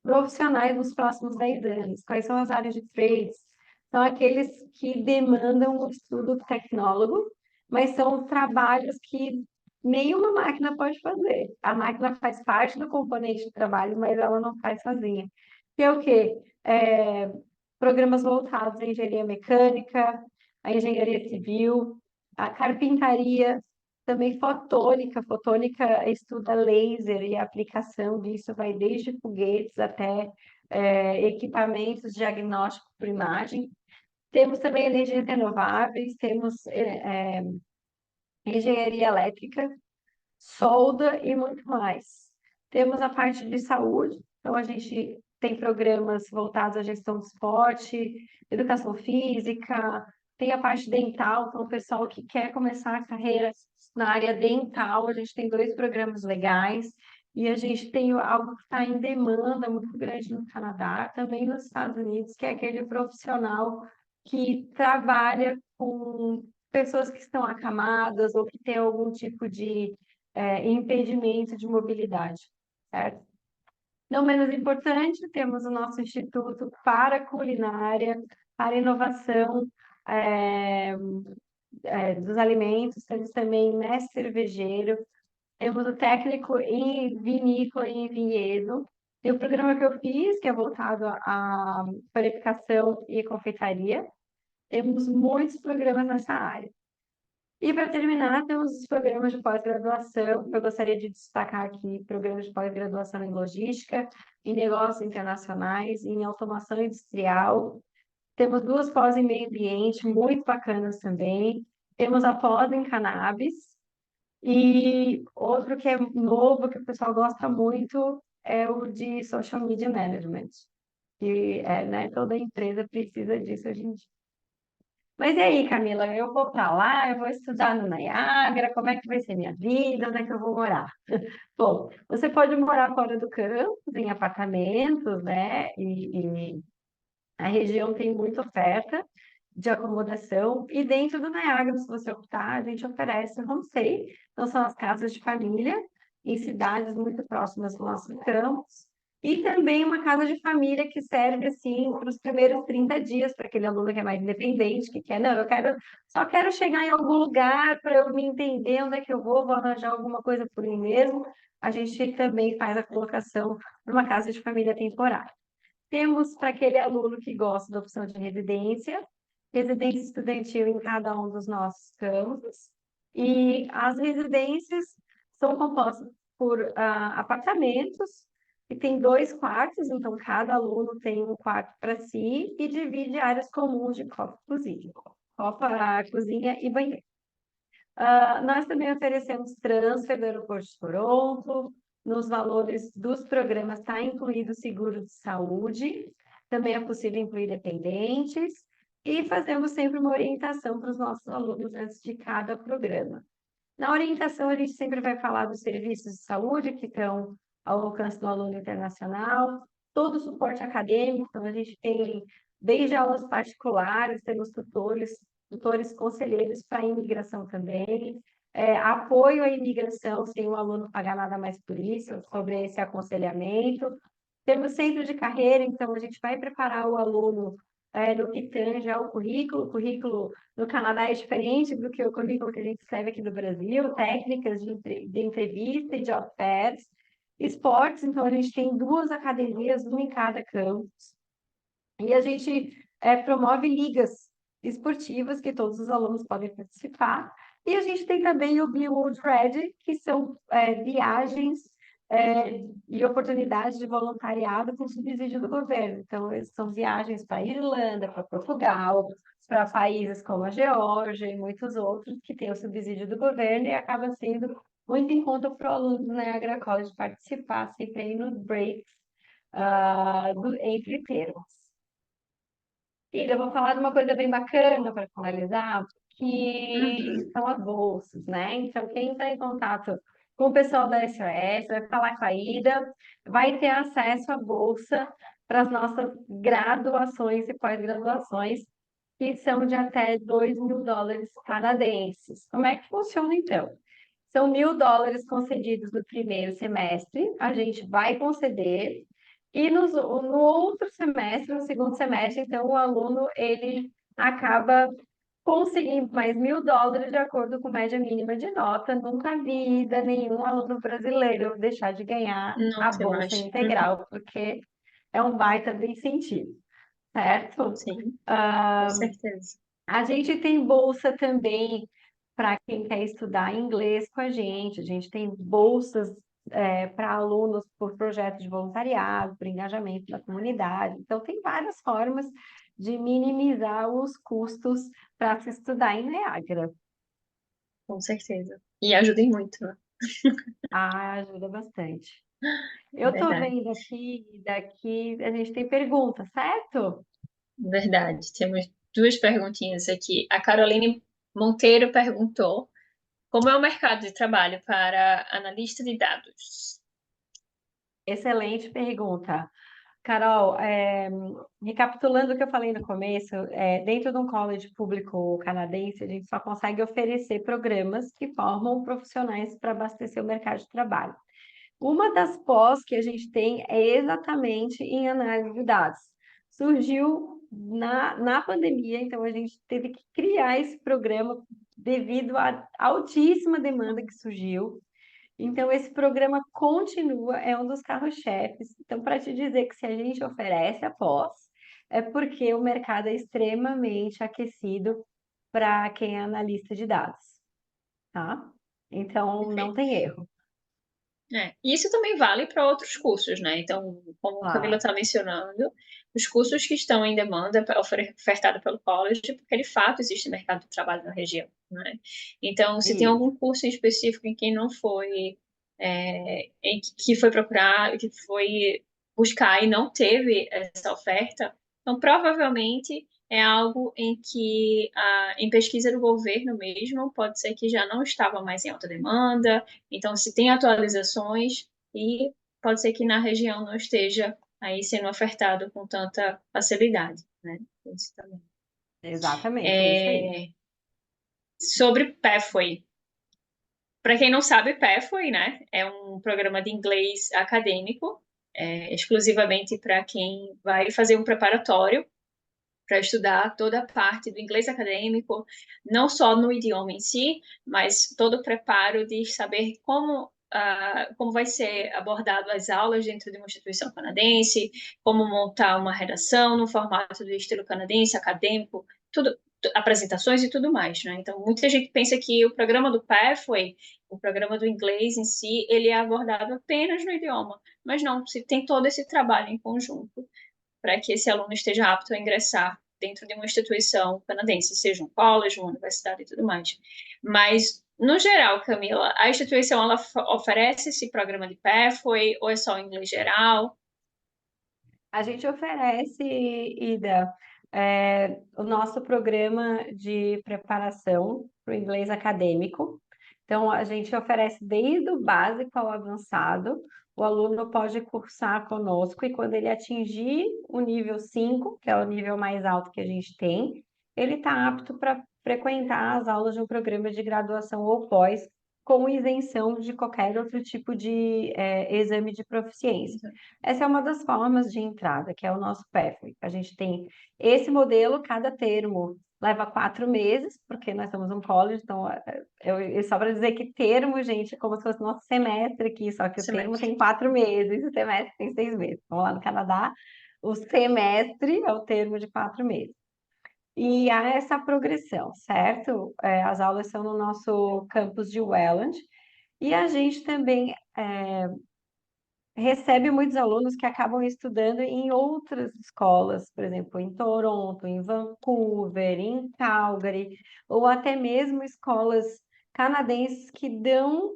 profissionais nos próximos 10 anos. Quais são as áreas de trades? São aqueles que demandam o estudo tecnólogo, mas são trabalhos que nenhuma máquina pode fazer. A máquina faz parte do componente de trabalho, mas ela não faz sozinha. Que é o quê? Programas voltados à engenharia mecânica, à engenharia civil, à carpintaria, também fotônica. Fotônica estuda laser e a aplicação disso vai desde foguetes até equipamentos diagnósticos por imagem. Temos também energias renováveis, temos engenharia elétrica, solda e muito mais. Temos a parte de saúde, então a gente tem programas voltados à gestão do esporte, educação física, tem a parte dental, então o pessoal que quer começar a carreira na área dental, a gente tem 2 programas legais, e a gente tem algo que está em demanda muito grande no Canadá, também nos Estados Unidos, que é aquele profissional que trabalha com pessoas que estão acamadas ou que têm algum tipo de impedimento de mobilidade, certo? Não menos importante, temos o nosso Instituto para Culinária, para Inovação dos Alimentos, temos também mestre cervejeiro, temos o técnico em vinícola e em vinhedo, tem o programa que eu fiz, que é voltado à panificação e confeitaria, temos muitos programas nessa área. E para terminar, temos os programas de pós-graduação. Eu gostaria de destacar aqui programas de pós-graduação em logística, em negócios internacionais, em automação industrial. Temos 2 pós em meio ambiente, muito bacanas também. Temos a pós em cannabis. E outro que é novo, que o pessoal gosta muito, é o de social media management. Que né, toda empresa precisa disso hoje em dia. Mas e aí, Camila, eu vou para lá, eu vou estudar no Niagara, como é que vai ser minha vida, onde é que eu vou morar? Bom, você pode morar fora do campus, em apartamentos, né? E a região tem muita oferta de acomodação. E dentro do Niagara, se você optar, a gente oferece homestay, então são as casas de família em cidades muito próximas do nosso campus. E também uma casa de família que serve assim para os primeiros 30 dias, para aquele aluno que é mais independente, que quer, não, só quero chegar em algum lugar para eu me entender onde é que eu vou arranjar alguma coisa por mim mesmo. A gente também faz a colocação para uma casa de família temporária. Temos para aquele aluno que gosta da opção de residência estudantil em cada um dos nossos campos. E as residências são compostas por apartamentos, e tem 2 quartos, então cada aluno tem um quarto para si e divide áreas comuns de copa, cozinha e banheiro. Nós também oferecemos transfer do aeroporto de Toronto, nos valores dos programas está incluído seguro de saúde, também é possível incluir dependentes, e fazemos sempre uma orientação para os nossos alunos antes de cada programa. Na orientação, a gente sempre vai falar dos serviços de saúde que estão ao alcance do aluno internacional, todo o suporte acadêmico, então a gente tem desde aulas particulares, temos tutores conselheiros para a imigração também, apoio à imigração, sem o aluno pagar nada mais por isso, sobre esse aconselhamento. Temos centro de carreira, então a gente vai preparar o aluno no que tange ao currículo. O currículo no Canadá é diferente do que o currículo que a gente escreve aqui no Brasil, técnicas de entrevista e job fairs. Esportes, então a gente tem 2 academias, uma em cada campus. E a gente promove ligas esportivas que todos os alunos podem participar. E a gente tem também o Blue World Red, que são viagens e oportunidades de voluntariado com subsídio do governo. Então, são viagens para a Irlanda, para Portugal, para países como a Geórgia e muitos outros que têm o subsídio do governo e acaba sendo muito em conta para o aluno do Niagara College participar sempre aí nos breaks entre termos. E eu vou falar de uma coisa bem bacana para finalizar, que Uhum. são as bolsas, né? Então, quem está em contato com o pessoal da SOS vai falar com a Ida, vai ter acesso à bolsa para as nossas graduações e pós-graduações, que são de até US$ 2.000 canadenses. Como é que funciona, então? São US$ 1.000 concedidos no primeiro semestre, a gente vai conceder, e no outro semestre, no segundo semestre, então o aluno ele acaba conseguindo mais US$ 1.000 de acordo com média mínima de nota. Nunca vi vida nenhum aluno brasileiro deixar de ganhar Não a tem bolsa mais. Uhum. integral, porque é um baita de incentivo, certo? Sim, com Ah, certeza. a gente tem bolsa também para quem quer estudar inglês com a gente. A gente tem bolsas para alunos por projetos de voluntariado, por engajamento na comunidade. Então, tem várias formas de minimizar os custos para se estudar em Niagara. Com certeza. E ajudem muito, né? Ah, ajuda bastante. Eu estou Verdade. vendo aqui, daqui a gente tem perguntas, certo? Verdade. Temos duas perguntinhas aqui. A Caroline Monteiro perguntou: como é o mercado de trabalho para analista de dados? Excelente pergunta. Carol, recapitulando o que eu falei no começo, dentro de um college público canadense, a gente só consegue oferecer programas que formam profissionais para abastecer o mercado de trabalho. Uma das pós que a gente tem é exatamente em análise de dados. Surgiu na pandemia, então a gente teve que criar esse programa devido à altíssima demanda que surgiu. Então, esse programa continua, é um dos carros-chefes. Então, para te dizer que se a gente oferece a pós, é porque o mercado é extremamente aquecido para quem é analista de dados, tá? Então, não Perfeito. tem erro. E isso também vale para outros cursos, né? Então, como a Camila Claro. está mencionando, os cursos que estão em demanda ofertado pelo college, porque de fato existe mercado de trabalho na região, né? Então, se tem Isso. algum curso em específico em que não foi, que foi procurar, que foi buscar e não teve essa oferta, então provavelmente é algo em que, em pesquisa do governo mesmo, pode ser que já não estava mais em alta demanda, então, se tem atualizações e pode ser que na região não esteja aí sendo ofertado com tanta facilidade, né? Isso também. Exatamente, é isso aí. É, sobre Pathway. Para quem não sabe, Pathway, né, é um programa de inglês acadêmico, exclusivamente para quem vai fazer um preparatório para estudar toda a parte do inglês acadêmico, não só no idioma em si, mas todo o preparo de saber como vai ser abordado as aulas dentro de uma instituição canadense, como montar uma redação no formato do estilo canadense, acadêmico, tudo, apresentações e tudo mais, né? Então, muita gente pensa que o programa do Pathway, o programa do inglês em si, ele é abordado apenas no idioma, mas não, se tem todo esse trabalho em conjunto para que esse aluno esteja apto a ingressar dentro de uma instituição canadense, seja um college, uma universidade e tudo mais. Mas, no geral, Camila, a instituição ela oferece esse programa de Pathway ou é só em inglês geral? A gente oferece, Ida, o nosso programa de preparação para o inglês acadêmico. Então, a gente oferece desde o básico ao avançado. O aluno pode cursar conosco e quando ele atingir o nível 5, que é o nível mais alto que a gente tem, ele está apto para frequentar as aulas de um programa de graduação ou pós, com isenção de qualquer outro tipo de exame de proficiência. Essa é uma das formas de entrada, que é o nosso Pathway. A gente tem esse modelo, cada termo leva 4 meses, porque nós somos um college, então só para dizer que termo, gente, é como se fosse nosso semestre aqui, só que o termo Semestre. tem 4 meses, o semestre tem 6 meses. Vamos lá no Canadá, o semestre é o termo de 4 meses. E há essa progressão, certo? As aulas são no nosso campus de Welland, e a gente também recebe muitos alunos que acabam estudando em outras escolas, por exemplo, em Toronto, em Vancouver, em Calgary, ou até mesmo escolas canadenses que dão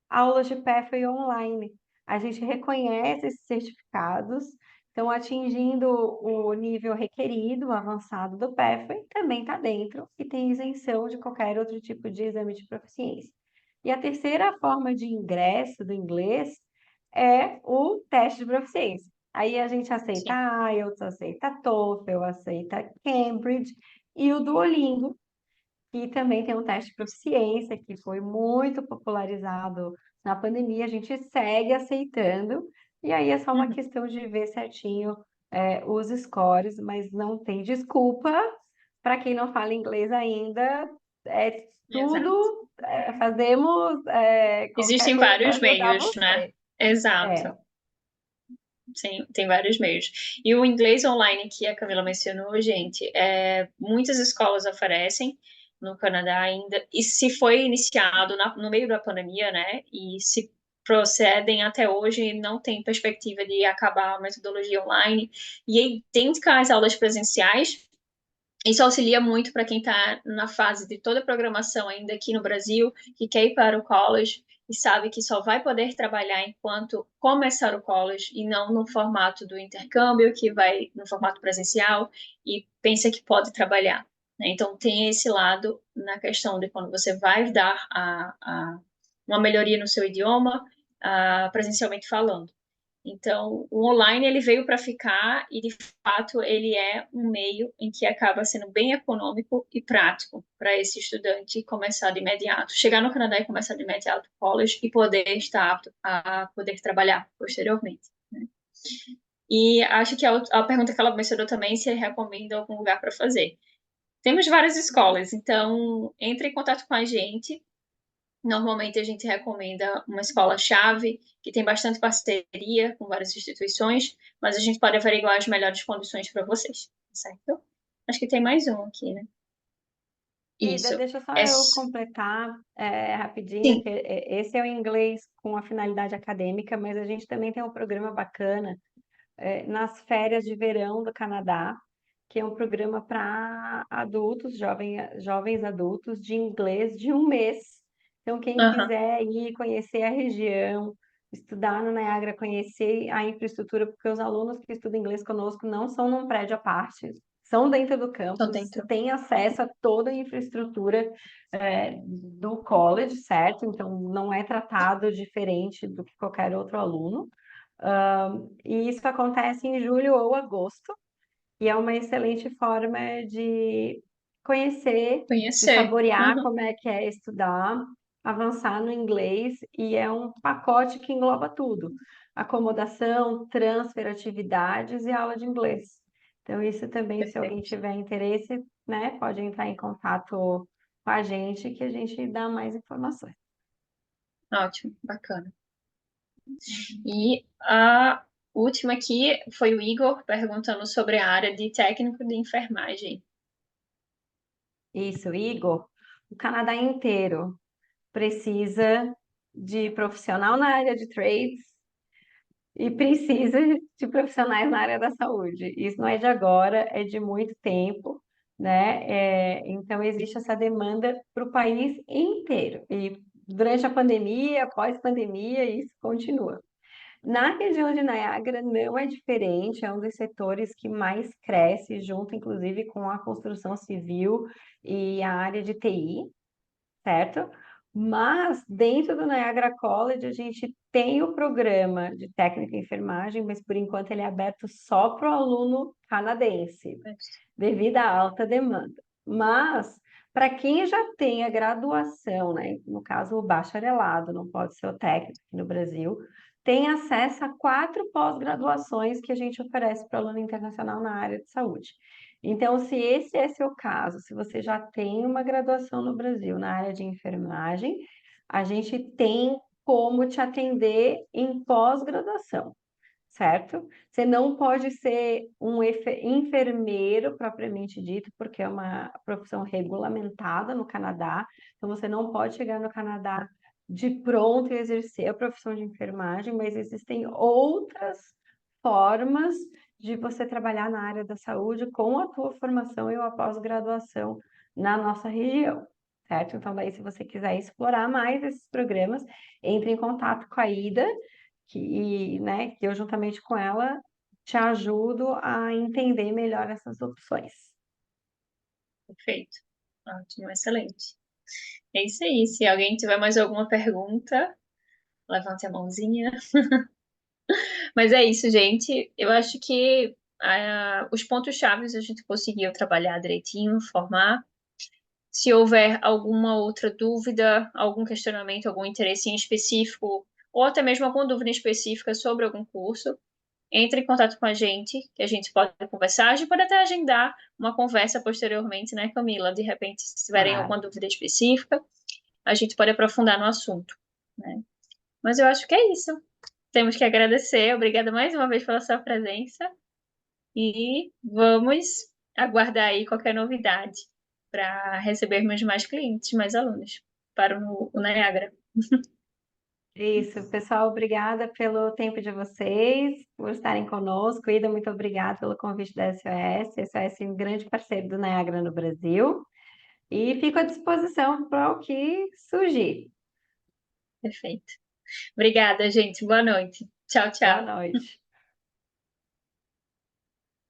aulas de Pathway online. A gente reconhece esses certificados, estão atingindo o nível requerido, o avançado do Pathway, também está dentro e tem isenção de qualquer outro tipo de exame de proficiência. E a terceira forma de ingresso do inglês é o teste de proficiência. Aí a gente aceita Sim. IELTS, aceita TOEFL, aceita Cambridge e o Duolingo, que também tem um teste de proficiência, que foi muito popularizado na pandemia, a gente segue aceitando, e aí é só uma Uhum. questão de ver certinho os scores, mas não tem desculpa para quem não fala inglês ainda, é Exato. tudo, fazemos qualquer Existem coisa para vários ajudar meios, né? você. Exato. É, Sim, tem vários meios. E o inglês online que a Camila mencionou, gente, muitas escolas oferecem no Canadá ainda, e se foi iniciado no meio da pandemia, né? E se procedem até hoje, não tem perspectiva de acabar a metodologia online e é idêntica às aulas presenciais. Isso auxilia muito para quem está na fase de toda a programação ainda aqui no Brasil, que quer ir para o college e sabe que só vai poder trabalhar enquanto começar o college e não no formato do intercâmbio, que vai no formato presencial e pensa que pode trabalhar, né? Então, tem esse lado na questão de quando você vai dar uma melhoria no seu idioma, presencialmente falando. Então, o online ele veio para ficar e, de fato, ele é um meio em que acaba sendo bem econômico e prático para esse estudante começar de imediato, chegar no Canadá e começar de imediato o college e poder estar apto a poder trabalhar posteriormente, né? E acho que a pergunta que ela mencionou também se recomenda algum lugar para fazer. Temos várias escolas, então entre em contato com a gente. Normalmente a gente recomenda uma escola-chave que tem bastante parceria com várias instituições, mas a gente pode averiguar as melhores condições para vocês, certo? Acho que tem mais um aqui, né? e Isso. deixa só É, eu completar rapidinho, que sim. esse é o inglês com a finalidade acadêmica, mas a gente também tem um programa bacana nas férias de verão do Canadá, que é um programa para adultos, jovens adultos, de inglês de um mês. Então, quem Aham. quiser ir conhecer a região, estudar no Niagara, conhecer a infraestrutura, porque os alunos que estudam inglês conosco não são num prédio à parte, são dentro do Estão campus, dentro. têm acesso a toda a infraestrutura do college, certo? Então, não é tratado diferente do que qualquer outro aluno. E isso acontece em julho ou agosto, e é uma excelente forma de conhecer, de Conhecer. saborear Uhum. como é que é estudar, avançar no inglês, e é um pacote que engloba tudo: acomodação, transfer, atividades e aula de inglês. Então, isso também, se alguém Perfeito. tiver interesse, né, pode entrar em contato com a gente que a gente dá mais informações. Ótimo, bacana. E a última aqui foi o Igor perguntando sobre a área de técnico de enfermagem. Isso, Igor, o Canadá inteiro precisa de profissional na área de trades e precisa de profissionais na área da saúde. Isso não é de agora, é de muito tempo, né? Então, existe essa demanda para o país inteiro. E durante a pandemia, pós-pandemia, isso continua. Na região de Niagara não é diferente, é um dos setores que mais cresce, junto inclusive com a construção civil e a área de TI, certo? Mas dentro do Niagara College a gente tem o programa de técnica em enfermagem, mas por enquanto ele é aberto só para o aluno canadense, devido à alta demanda. Mas para quem já tem a graduação, né, no caso o bacharelado, não pode ser o técnico aqui no Brasil, tem acesso a 4 pós-graduações que a gente oferece para o aluno internacional na área de saúde. Então, se esse é seu caso, se você já tem uma graduação no Brasil na área de enfermagem, a gente tem como te atender em pós-graduação, certo? Você não pode ser um enfermeiro propriamente dito, porque é uma profissão regulamentada no Canadá. Então, você não pode chegar no Canadá de pronto e exercer a profissão de enfermagem, mas existem outras formas de você trabalhar na área da saúde com a tua formação e a pós-graduação na nossa região, certo? Então, daí, se você quiser explorar mais esses programas, entre em contato com a Ida, que eu, juntamente com ela, te ajudo a entender melhor essas opções. Perfeito. Ótimo, excelente. É isso aí. Se alguém tiver mais alguma pergunta, levante a mãozinha. Mas é isso, gente. Eu acho que os pontos chaves a gente conseguiu trabalhar direitinho, formar. Se houver alguma outra dúvida, algum questionamento, algum interesse em específico, ou até mesmo alguma dúvida específica sobre algum curso, entre em contato com a gente, que a gente pode conversar. A gente pode até agendar uma conversa posteriormente, né, Camila? De repente, se tiverem Claro. alguma dúvida específica, a gente pode aprofundar no assunto, né? Mas eu acho que é isso. Temos que agradecer. Obrigada mais uma vez pela sua presença. E vamos aguardar aí qualquer novidade para recebermos mais clientes, mais alunos para o Niagara. Isso, pessoal, obrigada pelo tempo de vocês, por estarem conosco. Ida, muito obrigada pelo convite da SOS. SOS é um grande parceiro do Niagara no Brasil. E fico à disposição para o que surgir. Perfeito. Obrigada, gente. Boa noite. Tchau, Boa tchau. noite.